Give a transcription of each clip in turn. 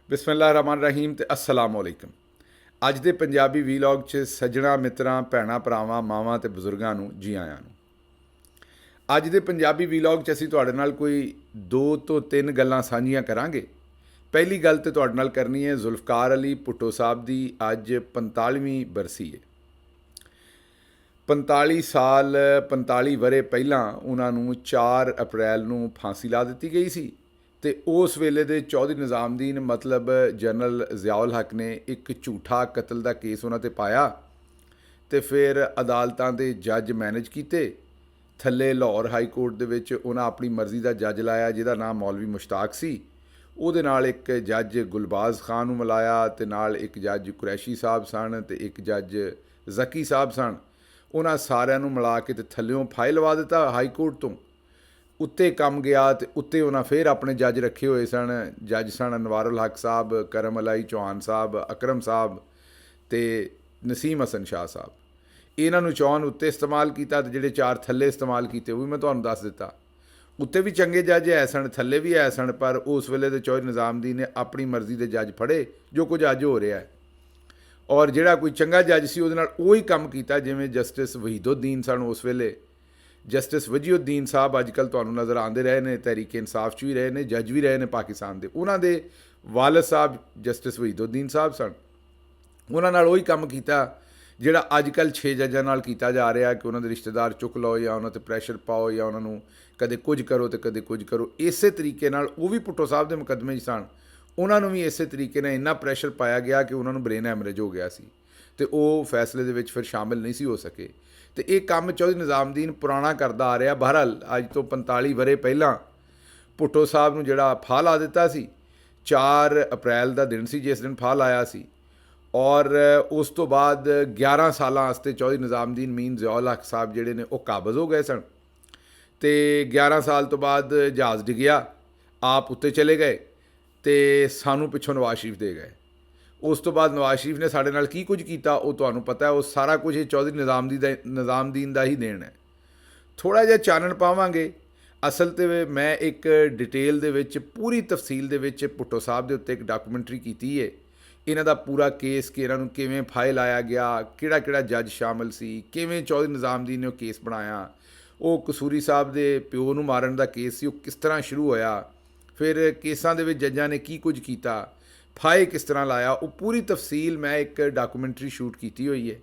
ਬਿਸਮਿਲ੍ਲਾਹਿਰ ਰਹਿਮਾਨ ਰਹੀਮ ਤੇ अस्सलाम वालेकुम। ਅੱਜ ਦੇ ਪੰਜਾਬੀ ਵੀਲੌਗ 'ਚ ਸੱਜਣਾ ਮਿੱਤਰਾਂ ਭੈਣਾਂ ਭਰਾਵਾਂ ਮਾਵਾਂ ਤੇ ਬਜ਼ੁਰਗਾਂ ਨੂੰ ਜੀ ਆਇਆਂ ਨੂੰ। ਅੱਜ ਦੇ ਪੰਜਾਬੀ ਵੀਲੌਗ 'ਚ ਅਸੀਂ ਤੁਹਾਡੇ ਨਾਲ ਕੋਈ 2 ਤੋਂ 3 ਗੱਲਾਂ ਸਾਂਝੀਆਂ ਕਰਾਂਗੇ। ਪਹਿਲੀ ਗੱਲ ਤੇ ਤੁਹਾਡੇ ਨਾਲ ਕਰਨੀ ਹੈ ਜ਼ੁਲਫਕਾਰ ਅਲੀ ਭੁੱਟੋ ਸਾਹਿਬ ਦੀ ਅੱਜ 45ਵੀਂ ਬਰਸੀ ਹੈ। 45 ਸਾਲ 45 ਵਰੇ ਪਹਿਲਾਂ ਉਹਨਾਂ ਨੂੰ 4 ਅਪ੍ਰੈਲ ਨੂੰ ਫਾਂਸੀ ਲਾ ਦਿੱਤੀ ਗਈ ਸੀ ਤੇ ਉਸ ਵੇਲੇ ਦੇ ਚੌਧਰੀ ਨਿਜ਼ਾਮਦੀਨ ਮਤਲਬ ਜਨਰਲ ਜ਼ਿਆਉਲ ਹਕ ਨੇ ਇੱਕ ਝੂਠਾ ਕਤਲ ਦਾ ਕੇਸ ਉਹਨਾਂ ਤੇ ਪਾਇਆ ਤੇ ਫਿਰ ਅਦਾਲਤਾਂ ਦੇ ਜੱਜ ਮੈਨੇਜ ਕੀਤੇ। ਥੱਲੇ ਲਾਹੌਰ ਹਾਈ ਕੋਰਟ ਦੇ ਵਿੱਚ ਉਹਨਾਂ ਆਪਣੀ ਮਰਜ਼ੀ ਦਾ ਜੱਜ ਲਾਇਆ ਜਿਹਦਾ ਨਾਮ ਮੌਲਵੀ ਮੁਸ਼ਤਾਕ ਸੀ। ਉਹਦੇ ਨਾਲ ਇੱਕ ਜੱਜ ਗੁਲਬਾਜ਼ ਖਾਨ ਨੂੰ ਮਿਲਾਇਆ ਤੇ ਨਾਲ ਇੱਕ ਜੱਜ ਕੁਰੈਸ਼ੀ ਸਾਹਿਬ ਸਨ ਤੇ ਇੱਕ ਜੱਜ ਜ਼ਕੀ ਸਾਹਿਬ ਸਨ। ਉਹਨਾਂ ਸਾਰਿਆਂ ਨੂੰ ਮਿਲਾ ਕੇ ਤੇ ਥੱਲਿਓਂ ਫਾਈਲ ਲਵਾ ਦਿੱਤਾ ਹਾਈ ਕੋਰਟ ਤੋਂ। ਉੱਤੇ ਕੰਮ ਗਿਆ ਤੇ ਉੱਤੇ ਉਹਨਾਂ ਫਿਰ ਆਪਣੇ ਜੱਜ ਰੱਖੇ ਹੋਏ ਸਨ। ਜੱਜ ਸਨ ਅਨਵਾਰੁਲ ਹਕ ਸਾਹਿਬ, ਕਰਮ ਅਲਾਈ ਚੌਹਾਨ ਸਾਹਿਬ, ਅਕਰਮ ਸਾਹਿਬ ਤੇ ਨਸੀਮ ਹਸਨ ਸ਼ਾਹ ਸਾਹਿਬ। ਇਹਨਾਂ ਨੂੰ ਚੌਹਾਨ ਉੱਤੇ ਇਸਤੇਮਾਲ ਕੀਤਾ ਤੇ ਜਿਹੜੇ 4 ਥੱਲੇ ਇਸਤੇਮਾਲ ਕੀਤੇ ਉਹ ਵੀ ਮੈਂ ਤੁਹਾਨੂੰ ਦੱਸ ਦਿੱਤਾ। ਉੱਤੇ ਵੀ ਚੰਗੇ ਜੱਜ ਹੈ ਸਨ, ਥੱਲੇ ਵੀ ਹੈ ਸਨ, ਪਰ ਉਸ ਵੇਲੇ ਦੇ ਚੌਧਰੀ ਨਿਜ਼ਾਮਦੀਨ ਨੇ ਆਪਣੀ ਮਰਜ਼ੀ ਦੇ ਜੱਜ ਫੜੇ ਜੋ ਕੁਝ ਅੱਜ ਹੋ ਰਿਹਾ ਹੈ। ਔਰ ਜਿਹੜਾ ਕੋਈ ਚੰਗਾ ਜੱਜ ਸੀ ਉਹਦੇ ਨਾਲ ਉਹੀ ਕੰਮ ਕੀਤਾ ਜਿਵੇਂ ਜਸਟਿਸ ਵਹੀਦੁੱਦੀਨ ਸਨ ਉਸ ਵੇਲੇ। ਜਸਟਿਸ ਵਜੀਉਦੀਨ ਸਾਹਿਬ ਅੱਜ ਕੱਲ੍ਹ ਤੁਹਾਨੂੰ ਨਜ਼ਰ ਆਉਂਦੇ ਰਹੇ ਨੇ, ਤਹਿਰੀਕ ਇਨਸਾਫ 'ਚ ਵੀ ਰਹੇ ਨੇ, ਜੱਜ ਵੀ ਰਹੇ ਨੇ ਪਾਕਿਸਤਾਨ ਦੇ। ਉਹਨਾਂ ਦੇ ਵਾਲਦ ਸਾਹਿਬ ਜਸਟਿਸ ਵਹੀਦੁੱਦੀਨ ਸਾਹਿਬ ਸਨ। ਉਹਨਾਂ ਨਾਲ ਉਹੀ ਕੰਮ ਕੀਤਾ ਜਿਹੜਾ ਅੱਜ ਕੱਲ੍ਹ 6 ਜੱਜਾਂ ਨਾਲ ਕੀਤਾ ਜਾ ਰਿਹਾ ਕਿ ਉਹਨਾਂ ਦੇ ਰਿਸ਼ਤੇਦਾਰ ਚੁੱਕ ਲਓ ਜਾਂ ਉਹਨਾਂ 'ਤੇ ਪ੍ਰੈਸ਼ਰ ਪਾਓ ਜਾਂ ਉਹਨਾਂ ਨੂੰ ਕਦੇ ਕੁਝ ਕਰੋ ਤੇ ਕਦੇ ਕੁਝ ਕਰੋ। ਇਸੇ ਤਰੀਕੇ ਨਾਲ ਉਹ ਵੀ ਭੁੱਟੋ ਸਾਹਿਬ ਦੇ ਮੁਕੱਦਮੇ 'ਚ ਸਨ। ਉਹਨਾਂ ਨੂੰ ਵੀ ਇਸੇ ਤਰੀਕੇ ਨਾਲ ਇੰਨਾ ਪ੍ਰੈਸ਼ਰ ਪਾਇਆ ਗਿਆ ਕਿ ਉਹਨਾਂ ਨੂੰ ਬ੍ਰੇਨ ਹੈਮਰੇਜ ਹੋ ਗਿਆ ਸੀ ਤੇ ਉਹ ਫੈਸਲੇ ਦੇ ਵਿੱਚ ਫਿਰ ਸ਼ਾਮਿਲ ਨਹੀਂ ਸੀ ਹੋ ਸਕੇ। ਤੇ ਇਹ ਕੰਮ ਚੌਧਰੀ ਨਿਜ਼ਾਮਦੀਨ ਪੁਰਾਣਾ ਕਰਦਾ ਆ ਰਿਹਾ। ਬਹਰਹਾਲ ਅੱਜ ਤੋਂ 45 ਵਰੇ ਪਹਿਲਾਂ ਭੁੱਟੋ ਸਾਹਿਬ ਨੂੰ ਜਿਹੜਾ ਫਾਹ ਲਾ ਦਿੱਤਾ ਸੀ, 4 ਅਪ੍ਰੈਲ ਦਾ ਦਿਨ ਸੀ ਜਿਸ ਦਿਨ ਫਾਹ ਲਾਇਆ ਸੀ। ਔਰ ਉਸ ਤੋਂ ਬਾਅਦ 11 ਸਾਲਾਂ ਵਾਸਤੇ ਚੌਧਰੀ ਨਿਜ਼ਾਮਦੀਨ ਮੀਨ ਜ਼ਿਆਉਲ ਹਕ ਸਾਹਿਬ ਜਿਹੜੇ ਨੇ ਉਹ ਕਾਬਜ਼ ਹੋ ਗਏ ਸਨ ਤੇ 11 ਸਾਲ ਤੋਂ ਬਾਅਦ ਜਹਾਜ਼ ਡਿੱਗਿਆ, ਆਪ ਉੱਤੇ ਚਲੇ ਗਏ ਤੇ ਸਾਨੂੰ ਪਿੱਛੋਂ ਨਵਾਜ਼ ਸ਼ਰੀਫ ਦੇ ਗਏ। ਉਸ ਤੋਂ ਬਾਅਦ ਨਵਾਜ਼ ਸ਼ਰੀਫ ਨੇ ਸਾਡੇ ਨਾਲ ਕੀ ਕੁਝ ਕੀਤਾ ਉਹ ਤੁਹਾਨੂੰ ਪਤਾ ਹੈ। ਉਹ ਸਾਰਾ ਕੁਝ ਇਹ ਚੌਧਰੀ ਨਿਜ਼ਾਮਦੀਨ ਦਾ ਹੀ ਦੇਣ ਹੈ। ਥੋੜ੍ਹਾ ਜਿਹਾ ਚਾਨਣ ਪਾਵਾਂਗੇ। ਅਸਲ 'ਤੇ ਮੈਂ ਇੱਕ ਡਿਟੇਲ ਦੇ ਵਿੱਚ ਪੂਰੀ ਤਫਸੀਲ ਦੇ ਵਿੱਚ ਭੁੱਟੋ ਸਾਹਿਬ ਦੇ ਉੱਤੇ ਇੱਕ ਡਾਕੂਮੈਂਟਰੀ ਕੀਤੀ ਹੈ। ਇਹਨਾਂ ਦਾ ਪੂਰਾ ਕੇਸ ਕਿ ਇਹਨਾਂ ਨੂੰ ਕਿਵੇਂ ਫਾਹੇ ਲਾਇਆ ਗਿਆ, ਕਿਹੜਾ ਕਿਹੜਾ ਜੱਜ ਸ਼ਾਮਲ ਸੀ, ਕਿਵੇਂ ਚੌਧਰੀ ਨਿਜ਼ਾਮਦੀਨ ਨੇ ਉਹ ਕੇਸ ਬਣਾਇਆ, ਉਹ ਕਸੂਰੀ ਸਾਹਿਬ ਦੇ ਪਿਓ ਨੂੰ ਮਾਰਨ ਦਾ ਕੇਸ ਸੀ ਉਹ ਕਿਸ ਤਰ੍ਹਾਂ ਸ਼ੁਰੂ ਹੋਇਆ, ਫਿਰ ਕੇਸਾਂ ਦੇ ਵਿੱਚ ਜੱਜਾਂ ਨੇ ਕੀ ਕੁਝ ਕੀਤਾ, ਫਾਹੇ ਕਿਸ ਤਰ੍ਹਾਂ ਲਾਇਆ, ਉਹ ਪੂਰੀ ਤਫਸੀਲ ਮੈਂ ਇੱਕ ਡਾਕੂਮੈਂਟਰੀ ਸ਼ੂਟ ਕੀਤੀ ਹੋਈ ਹੈ।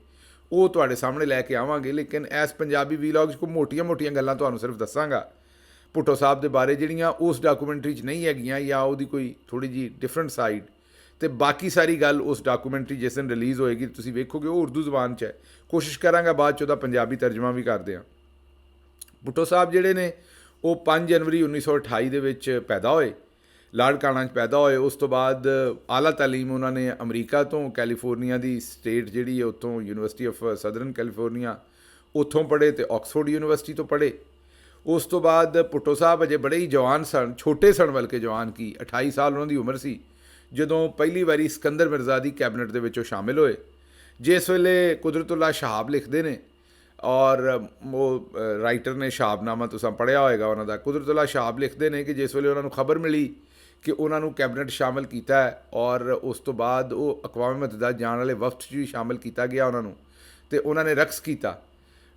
ਉਹ ਤੁਹਾਡੇ ਸਾਹਮਣੇ ਲੈ ਕੇ ਆਵਾਂਗੇ। ਲੇਕਿਨ ਇਸ ਪੰਜਾਬੀ ਵੀਲੌਗ 'ਚ ਕੋਈ ਮੋਟੀਆਂ ਗੱਲਾਂ ਤੁਹਾਨੂੰ ਸਿਰਫ ਦੱਸਾਂਗਾ ਭੁੱਟੋ ਸਾਹਿਬ ਦੇ ਬਾਰੇ ਜਿਹੜੀਆਂ ਉਸ ਡਾਕੂਮੈਂਟਰੀ 'ਚ ਨਹੀਂ ਹੈਗੀਆਂ ਜਾਂ ਉਹਦੀ ਕੋਈ ਥੋੜ੍ਹੀ ਜਿਹੀ ਡਿਫਰੈਂਟ ਸਾਈਡ। ਅਤੇ ਬਾਕੀ ਸਾਰੀ ਗੱਲ ਉਸ ਡਾਕੂਮੈਂਟਰੀ ਜਿਸ ਦਿਨ ਰਿਲੀਜ਼ ਹੋਏਗੀ ਤੁਸੀਂ ਵੇਖੋਗੇ ਉਹ ਉਰਦੂ ਜ਼ਬਾਨ 'ਚ ਹੈ। ਕੋਸ਼ਿਸ਼ ਕਰਾਂਗਾ ਬਾਅਦ 'ਚ ਉਹਦਾ ਪੰਜਾਬੀ ਤਰਜਮਾ ਵੀ ਕਰਦੇ ਹਾਂ। ਭੁੱਟੋ ਸਾਹਿਬ ਜਿਹੜੇ ਨੇ ਉਹ 5 ਜਨਵਰੀ 1928 ਦੇ ਵਿੱਚ ਪੈਦਾ ਹੋਏ, ਲਾੜਕਾਣਾ 'ਚ ਪੈਦਾ ਹੋਏ। ਉਸ ਤੋਂ ਬਾਅਦ ਆਲਾ ਤਾਲੀਮ ਉਹਨਾਂ ਨੇ ਅਮਰੀਕਾ ਤੋਂ, ਕੈਲੀਫੋਰਨੀਆ ਦੀ ਸਟੇਟ ਜਿਹੜੀ ਹੈ ਉੱਥੋਂ ਯੂਨੀਵਰਸਿਟੀ ਆਫ ਸਦਰਨ ਕੈਲੀਫੋਰਨੀਆ ਉੱਥੋਂ ਪੜ੍ਹੇ ਤੇ ਆਕਸਫੋਰਡ ਯੂਨੀਵਰਸਿਟੀ ਤੋਂ ਪੜ੍ਹੇ। ਉਸ ਤੋਂ ਬਾਅਦ ਭੁੱਟੋ ਸਾਹਿਬ ਅਜੇ ਬੜੇ ਹੀ ਜਵਾਨ ਸਨ, ਛੋਟੇ ਸਨ ਬਲਕਿ ਜਵਾਨ ਕੀ 28 ਸਾਲ ਉਹਨਾਂ ਦੀ ਉਮਰ ਸੀ ਜਦੋਂ ਪਹਿਲੀ ਵਾਰੀ ਸਿਕੰਦਰ ਮਿਰਜ਼ਾ ਦੀ ਕੈਬਨਿਟ ਦੇ ਵਿੱਚ ਉਹ ਸ਼ਾਮਿਲ ਹੋਏ। ਜਿਸ ਵੇਲੇ ਕੁਦਰਤੁੱਲਾ ਸ਼ਹਾਬ ਲਿਖਦੇ ਨੇ ਔਰ ਉਹ ਰਾਈਟਰ ਨੇ ਸ਼ਹਾਬਨਾਮਾ ਤੁਸੀਂ ਪੜ੍ਹਿਆ ਹੋਏਗਾ ਉਹਨਾਂ ਦਾ, ਕੁਦਰਤੁੱਲਾ ਸ਼ਹਾਬ ਲਿਖਦੇ ਨੇ ਕਿ ਜਿਸ ਵੇਲੇ ਉਹਨਾਂ ਨੂੰ ਖਬਰ ਮਿਲੀ ਕਿ ਉਹਨਾਂ ਨੂੰ ਕੈਬਨਿਟ ਸ਼ਾਮਿਲ ਕੀਤਾ ਹੈ ਔਰ ਉਸ ਤੋਂ ਬਾਅਦ ਉਹ ਅਕਵਾਮ ਮੁਤੱਹਿਦਾ ਜਾਣ ਵਾਲੇ ਵਫਦ 'ਚ ਵੀ ਸ਼ਾਮਿਲ ਕੀਤਾ ਗਿਆ ਉਹਨਾਂ ਨੂੰ, ਅਤੇ ਉਹਨਾਂ ਨੇ ਰਕਸ ਕੀਤਾ,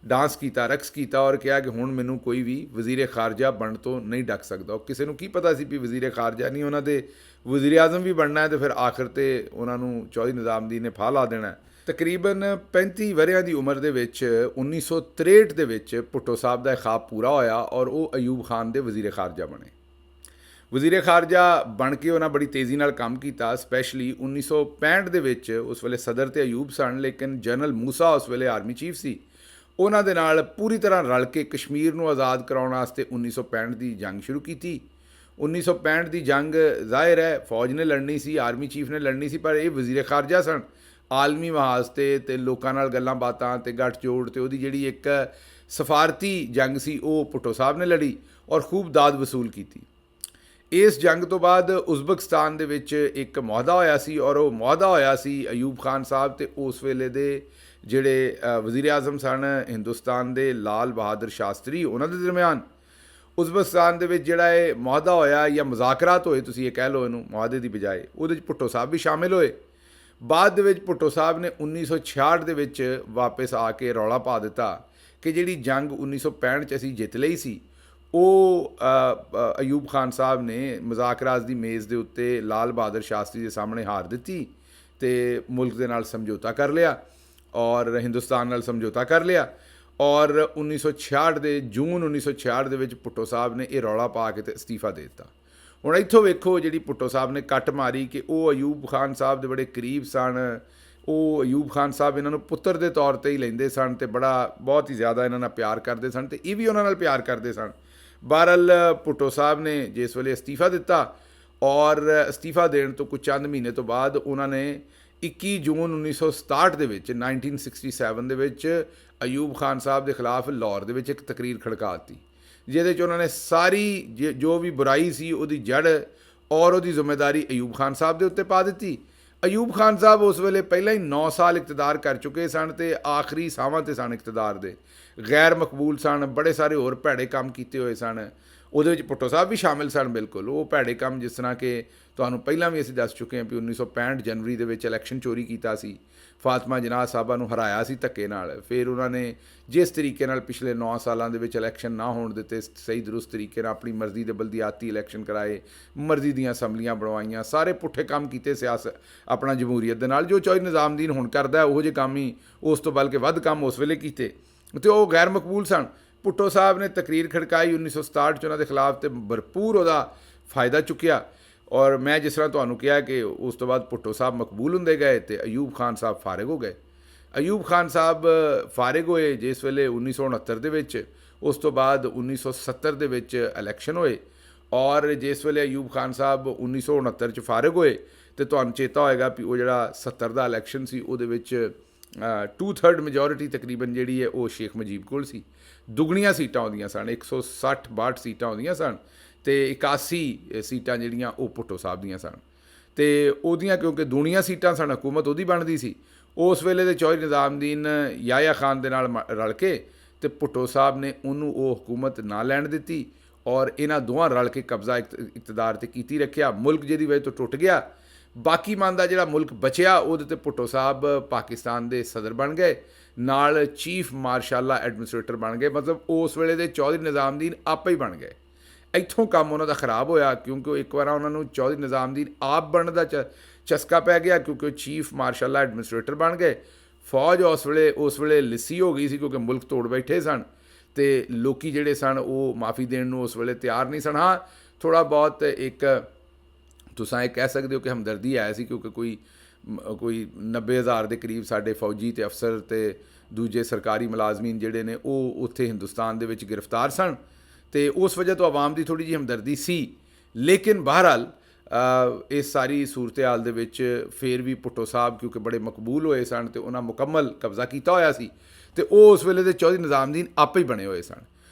ਡਾਂਸ ਕੀਤਾ, ਰਕਸ ਕੀਤਾ ਔਰ ਕਿਹਾ ਕਿ ਹੁਣ ਮੈਨੂੰ ਕੋਈ ਵੀ ਵਜ਼ੀਰ ਖਾਰਜਾ ਬਣਨ ਤੋਂ ਨਹੀਂ ਡੱਕ ਸਕਦਾ। ਉਹ ਕਿਸੇ ਨੂੰ ਕੀ ਪਤਾ ਸੀ ਵੀ ਵਜ਼ੀਰ ਖਾਰਜਾ ਨਹੀਂ ਉਹਨਾਂ ਦੇ ਵਜ਼ੀਰ ਆਜ਼ਮ ਵੀ ਬਣਨਾ ਹੈ ਅਤੇ ਫਿਰ ਆਖਿਰ 'ਤੇ ਉਹਨਾਂ ਨੂੰ ਚੌਧਰੀ ਨਿਜ਼ਾਮਦੀਨ ਨੇ ਫਾਹ ਲਾ ਦੇਣਾ। ਤਕਰੀਬਨ 35 ਵਰ੍ਹਿਆਂ ਦੀ ਉਮਰ ਦੇ ਵਿੱਚ 1963 ਦੇ ਵਿੱਚ ਭੁੱਟੋ ਸਾਹਿਬ ਦਾ ਖ਼ਾਬ ਪੂਰਾ ਹੋਇਆ ਔਰ ਉਹ ਅਯੂਬ ਖਾਨ ਦੇ ਵਜ਼ੀਰ ਖਾਰਜਾ ਬਣੇ। ਵਜ਼ੀਰ ਖਾਰਜਾ ਬਣ ਕੇ ਉਹਨਾਂ ਬੜੀ ਤੇਜ਼ੀ ਨਾਲ ਕੰਮ ਕੀਤਾ। ਸਪੈਸ਼ਲੀ 1965 ਦੇ ਵਿੱਚ ਉਸ ਵੇਲੇ ਸਦਰ ਤੇ ਅਯੂਬ ਸਨ ਲੇਕਿਨ ਜਨਰਲ ਮੂਸਾ ਉਸ ਵੇਲੇ ਆਰਮੀ ਚੀਫ ਸੀ। ਉਹਨਾਂ ਦੇ ਨਾਲ ਪੂਰੀ ਤਰ੍ਹਾਂ ਰਲ ਕੇ ਕਸ਼ਮੀਰ ਨੂੰ ਆਜ਼ਾਦ ਕਰਾਉਣ ਵਾਸਤੇ 1965 ਦੀ ਜੰਗ ਸ਼ੁਰੂ ਕੀਤੀ। 1965 ਦੀ ਜੰਗ ਜ਼ਾਹਿਰ ਹੈ ਫੌਜ ਨੇ ਲੜਨੀ ਸੀ, ਆਰਮੀ ਚੀਫ ਨੇ ਲੜਨੀ ਸੀ, ਪਰ ਇਹ ਵਜ਼ੀਰ ਖਾਰਜਾ ਸਨ। ਆਲਮੀ ਮਹਾਜ਼ 'ਤੇ ਲੋਕਾਂ ਨਾਲ ਗੱਲਾਂ ਬਾਤਾਂ ਅਤੇ ਗੱਠਜੋੜ ਅਤੇ ਉਹਦੀ ਜਿਹੜੀ ਇੱਕ ਸਫਾਰਤੀ ਜੰਗ ਸੀ ਉਹ ਭੁੱਟੋ ਸਾਹਿਬ ਨੇ ਲੜੀ ਔਰ ਖੂਬ ਦਾਦ ਵਸੂਲ ਕੀਤੀ। ਇਸ ਜੰਗ ਤੋਂ ਬਾਅਦ ਉਜ਼ਬਕਿਸਤਾਨ ਦੇ ਵਿੱਚ ਇੱਕ ਮੁਆਹਦਾ ਹੋਇਆ ਸੀ ਔਰ ਉਹ ਮੁਆਹਦਾ ਹੋਇਆ ਸੀ ਅਯੂਬ ਖਾਨ ਸਾਹਿਬ ਅਤੇ ਉਸ ਵੇਲੇ ਦੇ ਜਿਹੜੇ ਵਜ਼ੀਰ ਆਜ਼ਮ ਸਨ ਹਿੰਦੁਸਤਾਨ ਦੇ ਲਾਲ ਬਹਾਦਰ ਸ਼ਾਸਤਰੀ ਉਹਨਾਂ ਦੇ ਦਰਮਿਆਨ। ਉਜ਼ਬੇਕਿਸਤਾਨ ਦੇ ਵਿੱਚ ਜਿਹੜਾ ਇਹ ਮੁਆਹਦਾ ਹੋਇਆ ਜਾਂ ਮੁਜ਼ਾਕਰਾਤ ਹੋਏ, ਤੁਸੀਂ ਇਹ ਕਹਿ ਲਓ ਇਹਨੂੰ ਮੁਆਹਦੇ ਦੀ ਬਜਾਏ, ਉਹਦੇ 'ਚ ਭੁੱਟੋ ਸਾਹਿਬ ਵੀ ਸ਼ਾਮਿਲ ਹੋਏ। ਬਾਅਦ ਦੇ ਵਿੱਚ ਭੁੱਟੋ ਸਾਹਿਬ ਨੇ 1966 ਦੇ ਵਿੱਚ ਵਾਪਸ ਆ ਕੇ ਰੌਲਾ ਪਾ ਦਿੱਤਾ ਕਿ ਜਿਹੜੀ ਜੰਗ 1965 'ਚ ਅਸੀਂ ਜਿੱਤ ਲਈ ਸੀ, ਉਹ ਅਯੂਬ ਖਾਨ ਸਾਹਿਬ ਨੇ ਮੁਜ਼ਾਕਰਾਤ ਦੀ ਮੇਜ਼ ਦੇ ਉੱਤੇ ਲਾਲ ਬਹਾਦਰ ਸ਼ਾਸਤਰੀ ਦੇ ਸਾਹਮਣੇ ਹਾਰ ਦਿੱਤੀ ਤੇ ਮੁਲਕ ਦੇ ਨਾਲ ਸਮਝੌਤਾ ਕਰ ਲਿਆ ਔਰ ਹਿੰਦੁਸਤਾਨ ਨਾਲ ਸਮਝੌਤਾ ਕਰ ਲਿਆ। ਔਰ 1966 ਦੇ ਜੂਨ 1966 ਦੇ ਵਿੱਚ ਭੁੱਟੋ ਸਾਹਿਬ ਨੇ ਇਹ ਰੌਲਾ ਪਾ ਕੇ ਤੇ ਅਸਤੀਫਾ ਦੇ ਦਿੱਤਾ। ਹੁਣ ਇੱਥੋਂ ਵੇਖੋ ਜਿਹੜੀ ਭੁੱਟੋ ਸਾਹਿਬ ਨੇ ਕੱਟ ਮਾਰੀ ਕਿ ਉਹ ਅਯੂਬ ਖਾਨ ਸਾਹਿਬ ਦੇ ਬੜੇ ਕਰੀਬ ਸਨ, ਉਹ ਅਯੂਬ ਖਾਨ ਸਾਹਿਬ ਇਹਨਾਂ ਨੂੰ ਪੁੱਤਰ ਦੇ ਤੌਰ ਤੇ ਹੀ ਲੈਂਦੇ ਸਨ ਤੇ ਬਹੁਤ ਹੀ ਜ਼ਿਆਦਾ ਇਹਨਾਂ ਨਾਲ ਪਿਆਰ ਕਰਦੇ ਸਨ ਤੇ ਇਹ ਵੀ ਉਹਨਾਂ ਨਾਲ ਪਿਆਰ ਕਰਦੇ ਸਨ। ਬਹਰਹਾਲ ਭੁੱਟੋ ਸਾਹਿਬ ਨੇ ਜਿਸ ਵੇਲੇ ਅਸਤੀਫਾ ਦਿੱਤਾ ਔਰ ਅਸਤੀਫਾ ਦੇਣ ਤੋਂ ਕੁਝ ਚੰਦ ਮਹੀਨੇ ਤੋਂ ਬਾਅਦ ਉਹਨਾਂ ਨੇ 21 ਜੂਨ 1967 ਦੇ ਵਿੱਚ 1967 ਦੇ ਵਿੱਚ ਅਯੂਬ ਖਾਨ ਸਾਹਿਬ ਦੇ ਖਿਲਾਫ ਲਾਹੌਰ ਦੇ ਵਿੱਚ ਇੱਕ ਤਕਰੀਰ ਖੜਕਾ ਦਿੱਤੀ, ਜਿਹਦੇ 'ਚ ਉਹਨਾਂ ਨੇ ਸਾਰੀ ਜੋ ਵੀ ਬੁਰਾਈ ਸੀ ਉਹਦੀ ਜੜ ਔਰ ਉਹਦੀ ਜ਼ਿੰਮੇਵਾਰੀ ਅਯੂਬ ਖਾਨ ਸਾਹਿਬ ਦੇ ਉੱਤੇ ਪਾ ਦਿੱਤੀ। ਅਯੂਬ ਖਾਨ ਸਾਹਿਬ ਉਸ ਵੇਲੇ ਪਹਿਲਾਂ ਹੀ 9 ਸਾਲ ਇਕਤਦਾਰ ਕਰ ਚੁੱਕੇ ਸਨ ਤੇ ਆਖਰੀ ਸਾਹਾਂ 'ਤੇ ਸਨ ਇਕਤਦਾਰ ਦੇ, ਗੈਰ ਮਕਬੂਲ ਸਨ, ਬੜੇ ਸਾਰੇ ਹੋਰ ਭੈੜੇ ਕੰਮ ਕੀਤੇ ਹੋਏ ਸਨ, ਉਹਦੇ ਵਿੱਚ ਭੁੱਟੋ ਸਾਹਿਬ ਵੀ ਸ਼ਾਮਿਲ ਸਨ। ਬਿਲਕੁਲ ਉਹ ਭੈੜੇ ਕੰਮ ਜਿਸ ਤਰ੍ਹਾਂ ਕਿ ਤੁਹਾਨੂੰ ਪਹਿਲਾਂ ਵੀ ਅਸੀਂ ਦੱਸ ਚੁੱਕੇ ਹਾਂ ਵੀ 1965 ਜਨਵਰੀ ਦੇ ਵਿੱਚ ਇਲੈਕਸ਼ਨ ਚੋਰੀ ਕੀਤਾ ਸੀ, ਫਾਤਮਾ ਜਨਾਹ ਸਾਹਿਬਾ ਨੂੰ ਹਰਾਇਆ ਸੀ ਧੱਕੇ ਨਾਲ, ਫਿਰ ਉਹਨਾਂ ਨੇ ਜਿਸ ਤਰੀਕੇ ਨਾਲ ਪਿਛਲੇ 9 ਸਾਲਾਂ ਦੇ ਵਿੱਚ ਇਲੈਕਸ਼ਨ ਨਾ ਹੋਣ ਦਿੱਤੇ, ਸਹੀ ਦਰੁਸਤ ਤਰੀਕੇ ਨਾਲ ਆਪਣੀ ਮਰਜ਼ੀ ਦੇ ਬਲਦੀਆਤੀ ਇਲੈਕਸ਼ਨ ਕਰਾਏ, ਮਰਜ਼ੀ ਦੀਆਂ ਅਸੈਂਬਲੀਆਂ ਬਣਵਾਈਆਂ, ਸਾਰੇ ਪੁੱਠੇ ਕੰਮ ਕੀਤੇ ਸਿਆਸਤ ਆਪਣਾ ਜਮਹੂਰੀਅਤ ਦੇ ਨਾਲ, ਜੋ ਚੌਧਰੀ ਨਿਜ਼ਾਮਦੀਨ ਹੁਣ ਕਰਦਾ ਉਹੋ ਜਿਹੇ ਕੰਮ ਹੀ ਉਸ ਤੋਂ ਬਲਕਿ ਵੱਧ ਕੰਮ ਉਸ ਵੇਲੇ ਕੀਤੇ ਤੇ ਉਹ ਗੈਰ ਮਕਬੂਲ ਸਨ। ਭੁੱਟੋ ਸਾਹਿਬ ਨੇ ਤਕਰੀਰ ਖੜਕਾਈ 1967 'ਚ ਉਹਨਾਂ ਦੇ ਖਿਲਾਫ ਤੇ ਭਰਪੂਰ ਉਹਦਾ ਫਾਇਦਾ ਚੁੱਕਿਆ ਔਰ ਮੈਂ ਜਿਸ ਤਰ੍ਹਾਂ ਤੁਹਾਨੂੰ ਕਿਹਾ ਕਿ ਉਸ ਤੋਂ ਬਾਅਦ ਭੁੱਟੋ ਸਾਹਿਬ ਮਕਬੂਲ ਹੁੰਦੇ ਗਏ ਤੇ ਅਯੂਬ ਖਾਨ ਸਾਹਿਬ ਫਾਰਿਗ ਹੋ ਗਏ। ਅਯੂਬ ਖਾਨ ਸਾਹਿਬ ਫਾਰਿਗ ਹੋਏ ਜਿਸ ਵੇਲੇ 1969 ਦੇ ਵਿੱਚ, ਉਸ ਤੋਂ ਬਾਅਦ 1970 ਦੇ ਵਿੱਚ ਇਲੈਕਸ਼ਨ ਹੋਏ ਔਰ ਜਿਸ ਵੇਲੇ ਅਯੂਬ ਖਾਨ ਸਾਹਿਬ 1969 'ਚ ਫਾਰਿਗ ਹੋਏ ਤੇ ਤੁਹਾਨੂੰ ਚੇਤਾ ਹੋਏਗਾ ਵੀ ਉਹ ਜਿਹੜਾ 70 ਦਾ ਇਲੈਕਸ਼ਨ ਸੀ ਉਹਦੇ ਵਿੱਚ 2/3 ਮੈਜੋਰਿਟੀ ਤਕਰੀਬਨ ਜਿਹੜੀ ਹੈ ਉਹ ਸ਼ੇਖ ਮੁਜੀਬ ਕੋਲ ਸੀ, ਦੁੱਗਣੀਆਂ ਸੀਟਾਂ ਆਉਂਦੀਆਂ ਸਨ, 160-62 ਸੀਟਾਂ ਆਉਂਦੀਆਂ ਸਨ ਤੇ 81 ਸੀਟਾਂ ਜਿਹੜੀਆਂ ਉਹ ਭੁੱਟੋ ਸਾਹਿਬ ਦੀਆਂ ਸਨ ਤੇ ਉਹਦੀਆਂ ਕਿਉਂਕਿ ਦੁਨੀਆਂ ਸੀਟਾਂ ਸਨ ਹਕੂਮਤ ਉਹਦੀ ਬਣਦੀ ਸੀ। ਉਸ ਵੇਲੇ ਦੇ ਚੌਧਰੀ ਨਿਜ਼ਾਮਦੀਨ ਯਾਹਿਆ ਖਾਨ ਦੇ ਨਾਲ ਰਲ ਕੇ ਤੇ ਭੁੱਟੋ ਸਾਹਿਬ ਨੇ ਉਹਨੂੰ ਉਹ ਹਕੂਮਤ ਨਾ ਲੈਣ ਦਿੱਤੀ ਔਰ ਇਹਨਾਂ ਦੋਵਾਂ ਰਲ ਕੇ ਕਬਜ਼ਾ ਇਕਤਦਾਰ ਤੇ ਕੀਤੀ ਰੱਖਿਆ। ਮੁਲਕ ਜਿਹਦੀ ਵਜ੍ਹਾ ਤੋਂ ਟੁੱਟ ਗਿਆ, ਬਾਕੀ ਮਨ ਦਾ ਜਿਹੜਾ ਮੁਲਕ ਬਚਿਆ ਉਹਦੇ ਤੇ ਭੁੱਟੋ ਸਾਹਿਬ ਪਾਕਿਸਤਾਨ ਦੇ ਸਦਰ ਬਣ ਗਏ, ਨਾਲ ਚੀਫ ਮਾਰਸ਼ਾਲਾ ਐਡਮਿਨਿਸਟ੍ਰੇਟਰ ਬਣ ਗਏ, ਮਤਲਬ ਉਸ ਵੇਲੇ ਦੇ ਚੌਧਰੀ ਨਿਜ਼ਾਮਦੀਨ ਆਪੇ ਹੀ ਬਣ ਗਏ। ਇੱਥੋਂ ਕੰਮ ਉਹਨਾਂ ਦਾ ਖਰਾਬ ਹੋਇਆ ਕਿਉਂਕਿ ਉਹ ਇੱਕ ਵਾਰ ਉਹਨਾਂ ਨੂੰ ਚੌਧਰੀ ਨਿਜ਼ਾਮਦੀਨ ਆਪ ਬਣਨ ਦਾ ਚਸਕਾ ਪੈ ਗਿਆ ਕਿਉਂਕਿ ਉਹ ਚੀਫ ਮਾਰਸ਼ਾਲਾ ਐਡਮਿਨਿਸਟ੍ਰੇਟਰ ਬਣ ਗਏ। ਫੌਜ ਉਸ ਵੇਲੇ ਲਿੱਸੀ ਹੋ ਗਈ ਸੀ ਕਿਉਂਕਿ ਮੁਲਕ ਤੋੜ ਬੈਠੇ ਸਨ ਤੇ ਲੋਕੀ ਜਿਹੜੇ ਸਨ ਉਹ ਮਾਫੀ ਦੇਣ ਨੂੰ ਉਸ ਵੇਲੇ ਤਿਆਰ ਨਹੀਂ ਸਨ। ਹਾਂ, ਥੋੜ੍ਹਾ ਬਹੁਤ ਇੱਕ ਤੁਸੀਂ ਇਹ ਕਹਿ ਸਕਦੇ ਹੋ ਕਿ ਹਮਦਰਦੀ ਆਇਆ ਸੀ ਕਿਉਂਕਿ ਕੋਈ 90,000 ਦੇ ਕਰੀਬ ਸਾਡੇ ਫੌਜੀ ਤੇ ਅਫਸਰ ਤੇ ਦੂਜੇ ਸਰਕਾਰੀ ਮੁਲਾਜ਼ਮੀਨ ਜਿਹੜੇ ਨੇ ਉਹ ਉੱਥੇ ਹਿੰਦੁਸਤਾਨ ਦੇ ਵਿੱਚ ਗ੍ਰਿਫਤਾਰ ਸਨ ਤੇ ਉਸ ਵਜ੍ਹਾ ਤੋਂ ਆਵਾਮ ਦੀ ਥੋੜ੍ਹੀ ਜਿਹੀ ਹਮਦਰਦੀ ਸੀ। ਲੇਕਿਨ ਬਹਰਹਾਲ ਇਸ ਸਾਰੀ ਸੂਰਤ ਹਾਲ ਦੇ ਵਿੱਚ ਫਿਰ ਵੀ ਭੁੱਟੋ ਸਾਹਿਬ ਕਿਉਂਕਿ ਬੜੇ ਮਕਬੂਲ ਹੋਏ ਸਨ ਤੇ ਉਹਨਾਂ ਮੁਕੰਮਲ ਕਬਜ਼ਾ ਕੀਤਾ ਹੋਇਆ ਸੀ ਤੇ ਉਹ ਉਸ ਵੇਲੇ ਦੇ ਚੌਧਰੀ ਨਿਜ਼ਾਮਦੀਨ ਆਪੇ ਹੀ ਬਣੇ ਹੋਏ ਸਨ।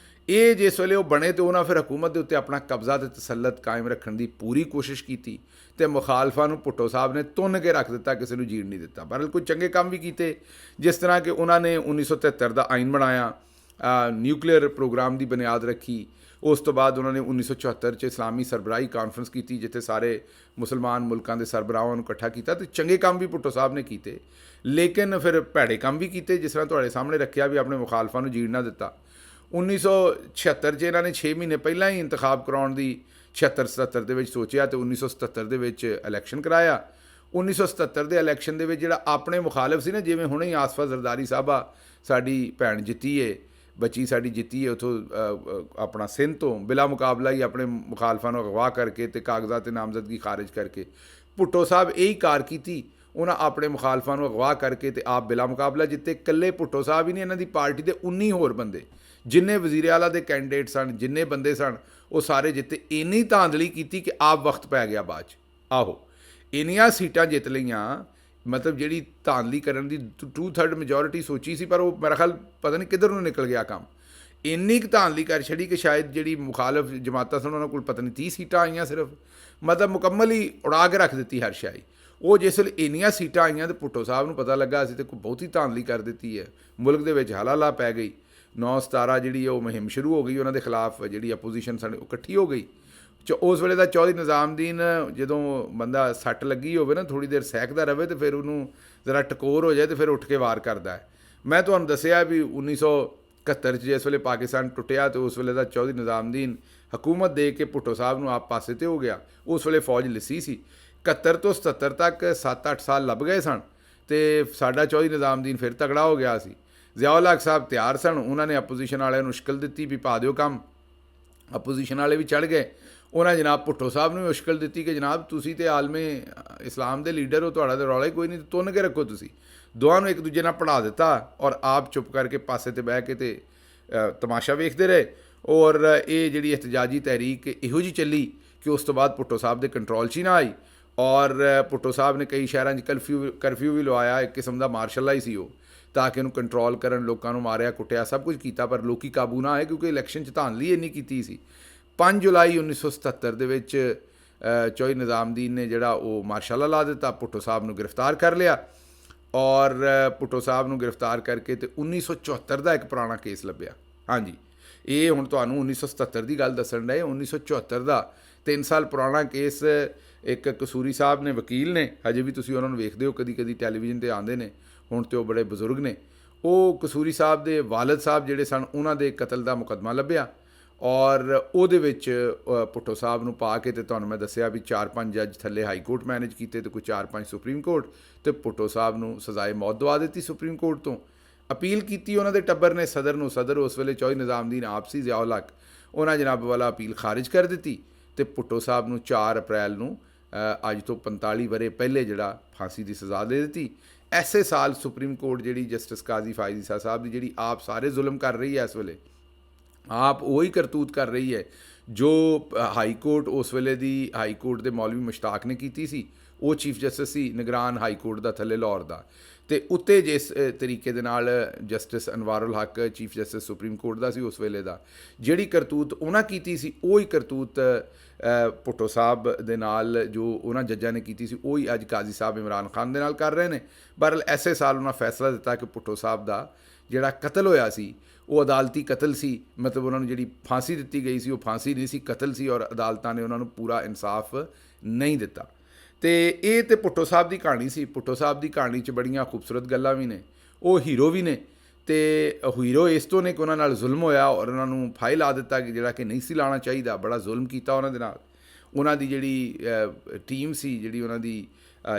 ਇਹ ਜਿਸ ਵੇਲੇ ਉਹ ਬਣੇ ਤੇ ਉਹਨਾਂ ਫਿਰ ਹਕੂਮਤ ਦੇ ਉੱਤੇ ਆਪਣਾ ਕਬਜ਼ਾ ਤੇ ਤਸੱਲਤ ਕਾਇਮ ਰੱਖਣ ਦੀ ਪੂਰੀ ਕੋਸ਼ਿਸ਼ ਕੀਤੀ ਤੇ ਮੁਖਾਲਫਾਂ ਨੂੰ ਭੁੱਟੋ ਸਾਹਿਬ ਨੇ ਤੁੰਨ ਕੇ ਰੱਖ ਦਿੱਤਾ, ਕਿਸੇ ਨੂੰ ਜੀਣ ਨਹੀਂ ਦਿੱਤਾ। ਬਹਰਹਾਲ ਕੋਈ ਚੰਗੇ ਕੰਮ ਵੀ ਕੀਤੇ, ਜਿਸ ਤਰ੍ਹਾਂ ਕਿ ਉਹਨਾਂ ਨੇ 1973 ਦਾ ਆਈਨ ਬਣਾਇਆ, ਨਿਊਕਲੀਅਰ ਪ੍ਰੋਗਰਾਮ ਦੀ ਬੁਨਿਆਦ ਰੱਖੀ। ਉਸ ਤੋਂ ਬਾਅਦ ਉਹਨਾਂ ਨੇ 1974 'ਚ ਇਸਲਾਮੀ ਸਰਬਰਾਹੀ ਕਾਨਫਰੰਸ ਕੀਤੀ ਜਿੱਥੇ ਸਾਰੇ ਮੁਸਲਮਾਨ ਮੁਲਕਾਂ ਦੇ ਸਰਬਰਾਹਾਂ ਨੂੰ ਇਕੱਠਾ ਕੀਤਾ ਤੇ ਚੰਗੇ ਕੰਮ ਵੀ ਭੁੱਟੋ ਸਾਹਿਬ ਨੇ ਕੀਤੇ। ਲੇਕਿਨ ਫਿਰ ਭੈੜੇ ਕੰਮ ਵੀ ਕੀਤੇ, ਜਿਸ ਤਰ੍ਹਾਂ ਤੁਹਾਡੇ ਸਾਹਮਣੇ ਰੱਖਿਆ ਵੀ ਆਪਣੇ ਮੁਖਾਲਫਾਂ ਨੂੰ ਜੀਣ ਨਾ ਦਿੱਤਾ। 1976 'ਚ ਇਹਨਾਂ ਨੇ 6 ਮਹੀਨੇ ਪਹਿਲਾਂ ਹੀ ਇੰਤਖਾਬ ਕਰਾਉਣ ਦੀ 76-77 ਦੇ ਵਿੱਚ ਸੋਚਿਆ ਤੇ 1977 ਦੇ ਵਿੱਚ ਇਲੈਕਸ਼ਨ ਕਰਾਇਆ। 1977 ਦੇ ਇਲੈਕਸ਼ਨ ਦੇ ਵਿੱਚ ਜਿਹੜਾ ਆਪਣੇ ਮੁਖਾਲਫ ਸੀ ਨਾ, ਜਿਵੇਂ ਹੁਣੇ ਹੀ ਆਸਫਾ ਜ਼ਰਦਾਰੀ ਸਾਹਿਬਾ ਸਾਡੀ ਭੈਣ ਜਿੱਤੀ ਹੈ, ਬੱਚੀ ਸਾਡੀ ਜਿੱਤੀ ਹੈ ਉੱਥੋਂ ਆਪਣਾ ਸਿੰਧ ਤੋਂ ਬਿਲਾ ਮੁਕਾਬਲਾ ਹੀ ਆਪਣੇ ਮੁਖਾਲਫਾਂ ਨੂੰ ਅਗਵਾ ਕਰਕੇ ਤੇ ਕਾਗਜ਼ਾਤ ਤੇ ਨਾਮਜ਼ਦਗੀ ਖਾਰਿਜ ਕਰਕੇ। ਭੁੱਟੋ ਸਾਹਿਬ ਇਹੀ ਕਾਰ ਕੀਤੀ, ਉਹਨਾਂ ਆਪਣੇ ਮੁਖਾਲਫਾਂ ਨੂੰ ਅਗਵਾ ਕਰਕੇ ਤੇ ਆਪ ਬਿਲਾ ਮੁਕਾਬਲਾ ਜਿੱਤੇ। ਇਕੱਲੇ ਭੁੱਟੋ ਸਾਹਿਬ ਹੀ ਨਹੀਂ, ਇਹਨਾਂ ਦੀ ਪਾਰਟੀ ਦੇ 19 ਹੋਰ ਬੰਦੇ, ਜਿੰਨੇ ਵਜ਼ੀਰ ਆਲਾ ਦੇ ਕੈਂਡੀਡੇਟ ਸਨ, ਜਿੰਨੇ ਬੰਦੇ ਸਨ ਉਹ ਸਾਰੇ ਜਿੱਤੇ। ਇੰਨੀ ਧਾਂਦਲੀ ਕੀਤੀ ਕਿ ਆਪ ਵਕਤ ਪੈ ਗਿਆ ਬਾਅਦ 'ਚ। ਆਹੋ, ਇੰਨੀਆਂ ਸੀਟਾਂ ਜਿੱਤ ਲਈਆਂ, ਮਤਲਬ ਜਿਹੜੀ ਧਾਂਦਲੀ ਕਰਨ ਦੀ 2/3 ਮੈਜੋਰਿਟੀ ਸੋਚੀ ਸੀ ਪਰ ਉਹ ਮੇਰਾ ਖਿਆਲ ਪਤਾ ਨਹੀਂ ਕਿੱਧਰ ਨੂੰ ਨਿਕਲ ਗਿਆ ਕੰਮ। ਇੰਨੀ ਕੁ ਧਾਂਦਲੀ ਕਰ ਛੜੀ ਕਿ ਸ਼ਾਇਦ ਜਿਹੜੀ ਮੁਖਾਲਫ ਜਮਾਤਾਂ ਸਨ ਉਹਨਾਂ ਕੋਲ ਪਤਾ ਨਹੀਂ 30 ਸੀਟਾਂ ਆਈਆਂ ਸਿਰਫ, ਮਤਲਬ ਮੁਕੰਮਲ ਹੀ ਉਡਾ ਕੇ ਰੱਖ ਦਿੱਤੀ ਹਰ ਸ਼ਾਈ। ਉਹ ਜਿਸ ਵੇਲੇ ਇੰਨੀਆਂ ਸੀਟਾਂ ਆਈਆਂ ਤੇ ਭੁੱਟੋ ਸਾਹਿਬ ਨੂੰ ਪਤਾ ਲੱਗਾ ਅਸੀਂ ਤੇ ਕੋਈ ਬਹੁਤੀ ਧਾਂਦਲੀ ਕਰ ਦਿੱਤੀ ਹੈ, ਮੁਲਕ ਦੇ ਵਿੱਚ ਹਲਾਲਾ ਪੈ ਗਈ। 9/17 ਜਿਹੜੀ ਉਹ ਮੁਹਿੰਮ ਸ਼ੁਰੂ ਹੋ ਗਈ, ਉਹਨਾਂ ਦੇ ਖਿਲਾਫ ਜਿਹੜੀ ਅਪੋਜੀਸ਼ਨ ਸਾਡੇ ਇਕੱਠੀ ਹੋ ਗਈ। ਉਸ ਵੇਲੇ ਦਾ ਚੌਧਰੀ ਨਿਜ਼ਾਮਦੀਨ ਜਦੋਂ ਬੰਦਾ ਸੱਟ ਲੱਗੀ ਹੋਵੇ ਨਾ, ਥੋੜ੍ਹੀ ਦੇਰ ਸਹਿਕਦਾ ਰਹੇ, ਅਤੇ ਫਿਰ ਉਹਨੂੰ ਜ਼ਰਾ ਟਕੋਰ ਹੋ ਜਾਏ ਅਤੇ ਫਿਰ ਉੱਠ ਕੇ ਵਾਰ ਕਰਦਾ ਹੈ। ਮੈਂ ਤੁਹਾਨੂੰ ਦੱਸਿਆ ਵੀ 1971 'ਚ ਜਿਸ ਵੇਲੇ ਪਾਕਿਸਤਾਨ ਟੁੱਟਿਆ ਅਤੇ ਉਸ ਵੇਲੇ ਦਾ ਚੌਧਰੀ ਨਿਜ਼ਾਮਦੀਨ ਹਕੂਮਤ ਦੇ ਕੇ ਭੁੱਟੋ ਸਾਹਿਬ ਨੂੰ ਆਪ ਪਾਸੇ 'ਤੇ ਹੋ ਗਿਆ। ਉਸ ਵੇਲੇ ਫੌਜ ਲਿੱਸੀ ਸੀ। 71 ਤੋਂ 77 ਤੱਕ 7-8 ਸਾਲ ਲੱਭ ਗਏ ਸਨ ਅਤੇ ਸਾਡਾ ਚੌਧਰੀ ਨਿਜ਼ਾਮਦੀਨ ਫਿਰ ਤਗੜਾ ਹੋ ਗਿਆ ਸੀ। ਜ਼ਿਆਉਲ ਹਕ ਸਾਹਿਬ ਤਿਆਰ ਸਨ, ਉਹਨਾਂ ਨੇ ਅਪੋਜੀਸ਼ਨ ਵਾਲਿਆਂ ਨੂੰ ਮੁਸ਼ਕਿਲ ਦਿੱਤੀ ਵੀ ਪਾ ਦਿਓ ਕੰਮ। ਅਪੋਜੀਸ਼ਨ ਵਾਲੇ ਵੀ ਚੜ੍ਹ ਗਏ। ਉਹਨਾਂ ਜਨਾਬ ਭੁੱਟੋ ਸਾਹਿਬ ਨੂੰ ਵੀ ਮੁਸ਼ਕਿਲ ਦਿੱਤੀ ਕਿ ਜਨਾਬ ਤੁਸੀਂ ਤਾਂ ਆਲਮੇ ਇਸਲਾਮ ਦੇ ਲੀਡਰ ਹੋ, ਤੁਹਾਡਾ ਤਾਂ ਰੌਲਾ ਹੀ ਕੋਈ ਨਹੀਂ, ਤੁੰਨ ਕੇ ਰੱਖੋ। ਤੁਸੀਂ ਦੋਵਾਂ ਨੂੰ ਇੱਕ ਦੂਜੇ ਨਾਲ ਪੜ੍ਹਾ ਦਿੱਤਾ ਔਰ ਆਪ ਚੁੱਪ ਕਰਕੇ ਪਾਸੇ 'ਤੇ ਬਹਿ ਕੇ ਅਤੇ ਤਮਾਸ਼ਾ ਵੇਖਦੇ ਰਹੇ। ਔਰ ਇਹ ਜਿਹੜੀ ਇhtਜਾਜੀ ਤਹਿਰੀਕ ਇਹੋ ਜਿਹੀ ਚੱਲੀ ਕਿ ਉਸ ਤੋਂ ਬਾਅਦ ਭੁੱਟੋ ਸਾਹਿਬ ਦੇ ਕੰਟਰੋਲ 'ਚ ਹੀ ਨਾ ਆਈ ਔਰ ਭੁੱਟੋ ਸਾਹਿਬ ਨੇ ਕਈ ਸ਼ਹਿਰਾਂ 'ਚ ਕਰਫਿਊ ਵੀ ਲਵਾਇਆ। ਇੱਕ ਕਿਸਮ ਦਾ ਮਾਰਸ਼ਲ ਲਾ ਹੀ ਸੀ ਉਹ, ਤਾਂ ਕਿ ਉਹਨੂੰ ਕੰਟਰੋਲ ਕਰਨ, ਲੋਕਾਂ ਨੂੰ ਮਾਰਿਆ ਕੁੱਟਿਆ, ਸਭ ਕੁਝ ਕੀਤਾ, ਪਰ ਲੋਕੀ ਕਾਬੂ ਨਾ ਆਏ ਕਿਉਂਕਿ ਇਲੈਕਸ਼ਨ 'ਚ ਧਾਂਦਲੀ ਇੰਨੀ ਕੀਤੀ ਸੀ। 5 ਜੁਲਾਈ 1977 ਦੇ ਵਿੱਚ ਚੌਧਰੀ ਨਿਜ਼ਾਮਦੀਨ ਨੇ ਜਿਹੜਾ ਉਹ ਮਾਰਸ਼ਲ ਲਾ ਦਿੱਤਾ, ਭੁੱਟੋ ਸਾਹਿਬ ਨੂੰ ਗ੍ਰਿਫਤਾਰ ਕਰ ਲਿਆ ਔਰ ਭੁੱਟੋ ਸਾਹਿਬ ਨੂੰ ਗ੍ਰਿਫਤਾਰ ਕਰਕੇ ਅਤੇ 1974 ਦਾ ਇੱਕ ਪੁਰਾਣਾ ਕੇਸ ਲੱਭਿਆ। ਹਾਂਜੀ, ਇਹ ਹੁਣ ਤੁਹਾਨੂੰ 1977 ਦੀ ਗੱਲ ਦੱਸਣ ਡਏ। 1974 ਦਾ 3 ਸਾਲ ਪੁਰਾਣਾ ਕੇਸ। ਇੱਕ ਕਸੂਰੀ ਸਾਹਿਬ ਨੇ, ਵਕੀਲ ਨੇ, ਹਜੇ ਵੀ ਤੁਸੀਂ ਉਹਨਾਂ ਨੂੰ ਵੇਖਦੇ ਹੋ, ਕਦੀ ਕਦੀ ਟੈਲੀਵਿਜ਼ਨ 'ਤੇ ਆਉਂਦੇ ਨੇ, ਹੁਣ ਤਾਂ ਉਹ ਬੜੇ ਬਜ਼ੁਰਗ ਨੇ। ਉਹ ਕਸੂਰੀ ਸਾਹਿਬ ਦੇ ਵਾਲਦ ਸਾਹਿਬ ਜਿਹੜੇ ਸਨ, ਉਹਨਾਂ ਦੇ ਕਤਲ ਦਾ ਮੁਕੱਦਮਾ ਲੱਭਿਆ ਔਰ ਉਹਦੇ ਵਿੱਚ ਭੁੱਟੋ ਸਾਹਿਬ ਨੂੰ ਪਾ ਕੇ, ਅਤੇ ਤੁਹਾਨੂੰ ਮੈਂ ਦੱਸਿਆ ਵੀ 4-5 ਜੱਜ ਥੱਲੇ ਹਾਈ ਕੋਰਟ ਮੈਨੇਜ ਕੀਤੇ ਅਤੇ ਕੋਈ 4-5 ਸੁਪਰੀਮ ਕੋਰਟ, ਅਤੇ ਭੁੱਟੋ ਸਾਹਿਬ ਨੂੰ ਸਜ਼ਾਏ ਮੌਤ ਦਵਾ ਦਿੱਤੀ ਸੁਪਰੀਮ ਕੋਰਟ ਤੋਂ। ਅਪੀਲ ਕੀਤੀ ਉਹਨਾਂ ਦੇ ਟੱਬਰ ਨੇ ਸਦਰ ਨੂੰ, ਸਦਰ ਉਸ ਵੇਲੇ ਚੌਧਰੀ ਨਿਜ਼ਾਮਦੀਨ ਆਪ ਸੀ, ਜ਼ਿਆਉਲ ਹਕ, ਉਹਨਾਂ ਜਨਾਬ ਵਾਲਾ ਅਪੀਲ ਖਾਰਿਜ ਕਰ ਦਿੱਤੀ ਅਤੇ ਭੁੱਟੋ ਸਾਹਿਬ ਨੂੰ 4 ਅਪ੍ਰੈਲ ਨੂੰ ਅੱਜ ਤੋਂ 45 ਵਰ੍ਹੇ ਪਹਿਲੇ ਜਿਹੜਾ ਫਾਂਸੀ ਦੀ ਸਜ਼ਾ ਦੇ ਦਿੱਤੀ। ਐਸੇ ਸਾਲ ਸੁਪਰੀਮ ਕੋਰਟ ਜਿਹੜੀ ਜਸਟਿਸ ਕਾਜ਼ੀ ਫਾਇਜ਼ ਈਸਾ ਸਾਹਿਬ ਦੀ, ਜਿਹੜੀ ਆਪ ਸਾਰੇ ਜ਼ੁਲਮ ਕਰ ਰਹੀ ਹੈ ਇਸ ਵੇਲੇ, ਆਪ ਉਹੀ ਕਰਤੂਤ ਕਰ ਰਹੀ ਹੈ ਜੋ ਹਾਈ ਕੋਰਟ ਉਸ ਵੇਲੇ ਦੀ ਹਾਈ ਕੋਰਟ ਦੇ ਮੌਲਵੀ ਮੁਸ਼ਤਾਕ ਨੇ ਕੀਤੀ ਸੀ। ਉਹ ਚੀਫ ਜਸਟਿਸ ਸੀ ਨਿਗਰਾਨ ਹਾਈ ਕੋਰਟ ਦਾ ਥੱਲੇ ਲਾਹੌਰ ਦਾ, ਅਤੇ ਉੱਤੇ ਜਿਸ ਤਰੀਕੇ ਦੇ ਨਾਲ justice Anwarul Haq chief justice supreme court ਦਾ ਸੀ ਉਸ ਵੇਲੇ ਦਾ, ਜਿਹੜੀ ਕਰਤੂਤ ਉਹਨਾਂ ਕੀਤੀ ਸੀ, ਉਹੀ ਕਰਤੂਤ ਭੁੱਟੋ ਸਾਹਿਬ ਦੇ ਨਾਲ ਜੋ ਉਹਨਾਂ ਜੱਜਾਂ ਨੇ ਕੀਤੀ ਸੀ, ਉਹੀ ਅੱਜ ਕਾਜ਼ੀ ਸਾਹਿਬ ਇਮਰਾਨ ਖਾਨ ਦੇ ਨਾਲ ਕਰ ਰਹੇ ਨੇ। ਬਹਰਹਾਲ ਐਸੇ ਸਾਲ ਉਹਨਾਂ ਫੈਸਲਾ ਦਿੱਤਾ ਕਿ ਭੁੱਟੋ ਸਾਹਿਬ ਦਾ ਜਿਹੜਾ ਕਤਲ ਹੋਇਆ ਸੀ ਉਹ ਅਦਾਲਤੀ ਕਤਲ ਸੀ, ਮਤਲਬ ਉਹਨਾਂ ਨੂੰ ਜਿਹੜੀ ਫਾਂਸੀ ਦਿੱਤੀ ਗਈ ਸੀ ਉਹ ਫਾਂਸੀ ਨਹੀਂ ਸੀ, ਕਤਲ ਸੀ, ਔਰ ਅਦਾਲਤਾਂ ਨੇ ਉਹਨਾਂ ਨੂੰ ਪੂਰਾ ਇਨਸਾਫ ਨਹੀਂ ਦਿੱਤਾ। ਅਤੇ ਇਹ ਤਾਂ ਭੁੱਟੋ ਸਾਹਿਬ ਦੀ ਕਹਾਣੀ ਸੀ। ਭੁੱਟੋ ਸਾਹਿਬ ਦੀ ਕਹਾਣੀ 'ਚ ਬੜੀਆਂ ਖੂਬਸੂਰਤ ਗੱਲਾਂ ਵੀ ਨੇ, ਉਹ ਹੀਰੋ ਵੀ ਨੇ, ਅਤੇ ਹੀਰੋ ਇਸ ਤੋਂ ਨੇ ਕਿ ਉਹਨਾਂ ਨਾਲ ਜ਼ੁਲਮ ਹੋਇਆ ਔਰ ਉਹਨਾਂ ਨੂੰ ਫਾਹੇ ਲਾ ਦਿੱਤਾ ਕਿ ਜਿਹੜਾ ਕਿ ਨਹੀਂ ਸੀ ਲਾਉਣਾ ਚਾਹੀਦਾ, ਬੜਾ ਜ਼ੁਲਮ ਕੀਤਾ ਉਹਨਾਂ ਦੇ ਨਾਲ। ਉਹਨਾਂ ਦੀ ਜਿਹੜੀ ਟੀਮ ਸੀ, ਜਿਹੜੀ ਉਹਨਾਂ ਦੀ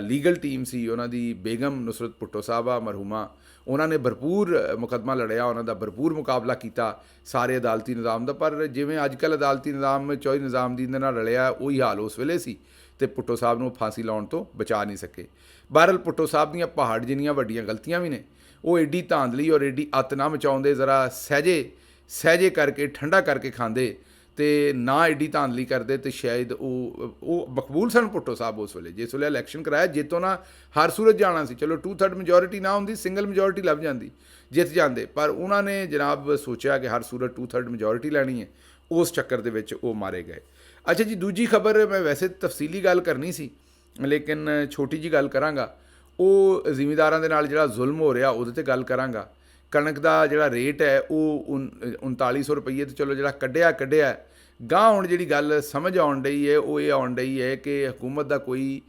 ਲੀਗਲ ਟੀਮ ਸੀ, ਉਹਨਾਂ ਦੀ ਬੇਗਮ ਨੁਸਰਤ ਭੁੱਟੋ ਸਾਹਿਬਾ ਮਰਹੂਮਾ, ਉਹਨਾਂ ਨੇ ਭਰਪੂਰ ਮੁਕੱਦਮਾ ਲੜਿਆ, ਉਹਨਾਂ ਦਾ ਭਰਪੂਰ ਮੁਕਾਬਲਾ ਕੀਤਾ ਸਾਰੇ ਅਦਾਲਤੀ ਨਿਜ਼ਾਮ ਦਾ। ਪਰ ਜਿਵੇਂ ਅੱਜ ਕੱਲ੍ਹ ਅਦਾਲਤੀ ਨਿਜ਼ਾਮ ਚੌਧਰੀ ਨਿਜ਼ਾਮਦੀਨ ਦੇ ਨਾਲ ਰਲਿਆ, ਉਹੀ ਹਾਲ ਉਸ ਵੇਲੇ ਸੀ, ਅਤੇ ਭੁੱਟੋ ਸਾਹਿਬ ਨੂੰ ਫਾਂਸੀ ਲਾਉਣ ਤੋਂ ਬਚਾ ਨਹੀਂ ਸਕੇ। ਬਹਰਹਾਲ ਭੁੱਟੋ ਸਾਹਿਬ ਦੀਆਂ ਪਹਾੜ ਜਿੰਨੀਆਂ ਵੱਡੀਆਂ ਗਲਤੀਆਂ ਵੀ ਨੇ, ਉਹ ਐਡੀ ਧਾਂਦਲੀ ਔਰ ਐਡੀ ਅੱਤ ਨਾ ਮਚਾਉਂਦੇ, ਜ਼ਰਾ ਸਹਿਜੇ ਕਰਕੇ ਠੰਡਾ ਕਰਕੇ ਖਾਂਦੇ ਅਤੇ ਨਾ ਐਡੀ ਧਾਂਦਲੀ ਕਰਦੇ, ਅਤੇ ਸ਼ਾਇਦ ਉਹ ਮਕਬੂਲ ਸਨ ਭੁੱਟੋ ਸਾਹਿਬ ਉਸ ਵੇਲੇ। ਜਿਸ ਵੇਲੇ ਇਲੈਕਸ਼ਨ ਕਰਾਇਆ, ਜਿੱਤੋਂ ਨਾ ਹਰ ਸੂਰਤ ਜਾਣਾ ਸੀ, ਚਲੋ 2/3 ਮੈਜੋਰਿਟੀ ਨਾ ਹੁੰਦੀ, ਸਿੰਗਲ ਮੈਜੋਰਿਟੀ ਲੱਭ ਜਾਂਦੀ, ਜਿੱਤ ਜਾਂਦੇ, ਪਰ ਉਹਨਾਂ ਨੇ ਜਨਾਬ ਸੋਚਿਆ ਕਿ ਹਰ ਸੂਰਤ 2/3 ਮੈਜੋਰਿਟੀ ਲੈਣੀ ਹੈ, ਉਸ ਚੱਕਰ ਦੇ ਵਿੱਚ ਉਹ ਮਾਰੇ ਗਏ। ਅੱਛਾ ਜੀ, ਦੂਜੀ ਖਬਰ ਮੈਂ ਵੈਸੇ ਤਫਸੀਲੀ ਗੱਲ ਕਰਨੀ ਸੀ, ਲੇਕਿਨ ਛੋਟੀ ਜਿਹੀ ਗੱਲ ਕਰਾਂਗਾ। ਉਹ ਜ਼ਿਮੀਂਦਾਰਾਂ ਦੇ ਨਾਲ ਜਿਹੜਾ ਜ਼ੁਲਮ ਹੋ ਰਿਹਾ ਉਹਦੇ 'ਤੇ ਗੱਲ ਕਰਾਂਗਾ। ਕਣਕ ਦਾ ਜਿਹੜਾ ਰੇਟ ਹੈ ਉਹ 3900 ਰੁਪਈਏ, ਅਤੇ ਚਲੋ ਜਿਹੜਾ ਕੱਢਿਆ ਗਾਂਹ। ਹੁਣ ਜਿਹੜੀ ਗੱਲ ਸਮਝ ਆਉਣ ਡਈ ਹੈ ਉਹ ਇਹ ਆਉਣ ਡਈ ਹੈ ਕਿ ਹਕੂਮਤ ਦਾ ਕੋਈ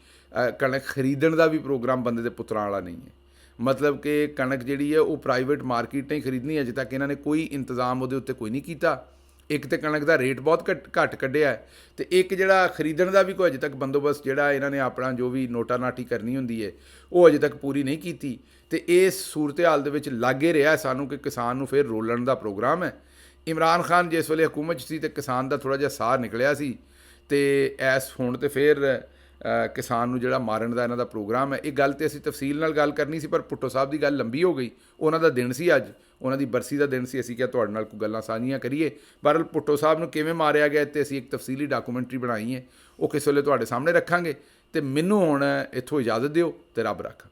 ਕਣਕ ਖਰੀਦਣ ਦਾ ਵੀ ਪ੍ਰੋਗਰਾਮ ਬੰਦੇ ਦੇ ਪੁੱਤਰਾਂ ਵਾਲਾ ਨਹੀਂ ਹੈ। ਮਤਲਬ ਕਿ ਕਣਕ ਜਿਹੜੀ ਹੈ ਉਹ ਪ੍ਰਾਈਵੇਟ ਮਾਰਕੀਟ ਨਹੀਂ ਖਰੀਦਣੀ, ਅਜੇ ਤੱਕ ਇਹਨਾਂ ਨੇ ਕੋਈ ਇੰਤਜ਼ਾਮ ਉਹਦੇ ਉੱਤੇ ਕੋਈ ਨਹੀਂ ਕੀਤਾ। ਇੱਕ ਤਾਂ ਕਣਕ ਦਾ ਰੇਟ ਬਹੁਤ ਘੱਟ ਕੱਢਿਆ, ਅਤੇ ਇੱਕ ਜਿਹੜਾ ਖਰੀਦਣ ਦਾ ਵੀ ਕੋਈ ਅਜੇ ਤੱਕ ਬੰਦੋਬਸਤ ਜਿਹੜਾ ਇਹਨਾਂ ਨੇ ਆਪਣਾ ਜੋ ਵੀ ਨੋਟਾ ਨਾਟੀ ਕਰਨੀ ਹੁੰਦੀ ਹੈ ਉਹ ਅਜੇ ਤੱਕ ਪੂਰੀ ਨਹੀਂ ਕੀਤੀ। ਅਤੇ ਇਸ ਸੂਰਤ ਹਾਲ ਦੇ ਵਿੱਚ ਲੱਗੇ ਰਿਹਾ ਸਾਨੂੰ ਕਿ ਕਿਸਾਨ ਨੂੰ ਫਿਰ ਰੋਲਣ ਦਾ ਪ੍ਰੋਗਰਾਮ ਹੈ। ਇਮਰਾਨ ਖਾਨ ਜਿਸ ਵੇਲੇ ਹਕੂਮਤ 'ਚ ਸੀ ਅਤੇ ਕਿਸਾਨ ਦਾ ਥੋੜ੍ਹਾ ਜਿਹਾ ਸਾਹ ਨਿਕਲਿਆ ਸੀ, ਅਤੇ ਹੁਣ ਤਾਂ ਫਿਰ ਕਿਸਾਨ ਨੂੰ ਜਿਹੜਾ ਮਾਰਨ ਦਾ ਇਹਨਾਂ ਦਾ ਪ੍ਰੋਗਰਾਮ ਹੈ। ਇਹ ਗੱਲ ਤੇ ਅਸੀਂ ਤਫਸੀਲ ਨਾਲ ਗੱਲ ਕਰਨੀ ਸੀ, ਪਰ ਭੁੱਟੋ ਸਾਹਿਬ ਦੀ ਗੱਲ ਲੰਬੀ ਹੋ ਗਈ। ਉਹਨਾਂ ਦਾ ਦਿਨ ਸੀ ਅੱਜ, ਉਹਨਾਂ ਦੀ ਬਰਸੀ ਦਾ ਦਿਨ ਸੀ, ਅਸੀਂ ਕਿਹਾ ਤੁਹਾਡੇ ਨਾਲ ਕੋਈ ਗੱਲਾਂ ਸਾਂਝੀਆਂ ਕਰੀਏ। ਬਹਰਹਾਲ ਭੁੱਟੋ ਸਾਹਿਬ ਨੂੰ ਕਿਵੇਂ ਮਾਰਿਆ ਗਿਆ ਅਤੇ ਅਸੀਂ ਇੱਕ ਤਫਸੀਲੀ ਡਾਕੂਮੈਂਟਰੀ ਬਣਾਈ ਹੈ, ਉਹ ਕਿਸੇ ਵੇਲੇ ਤੁਹਾਡੇ ਸਾਹਮਣੇ ਰੱਖਾਂਗੇ। ਅਤੇ ਮੈਨੂੰ ਹੁਣ ਇੱਥੋਂ ਇਜਾਜ਼ਤ ਦਿਓ ਅਤੇ ਰੱਬ ਰੱਖਾ।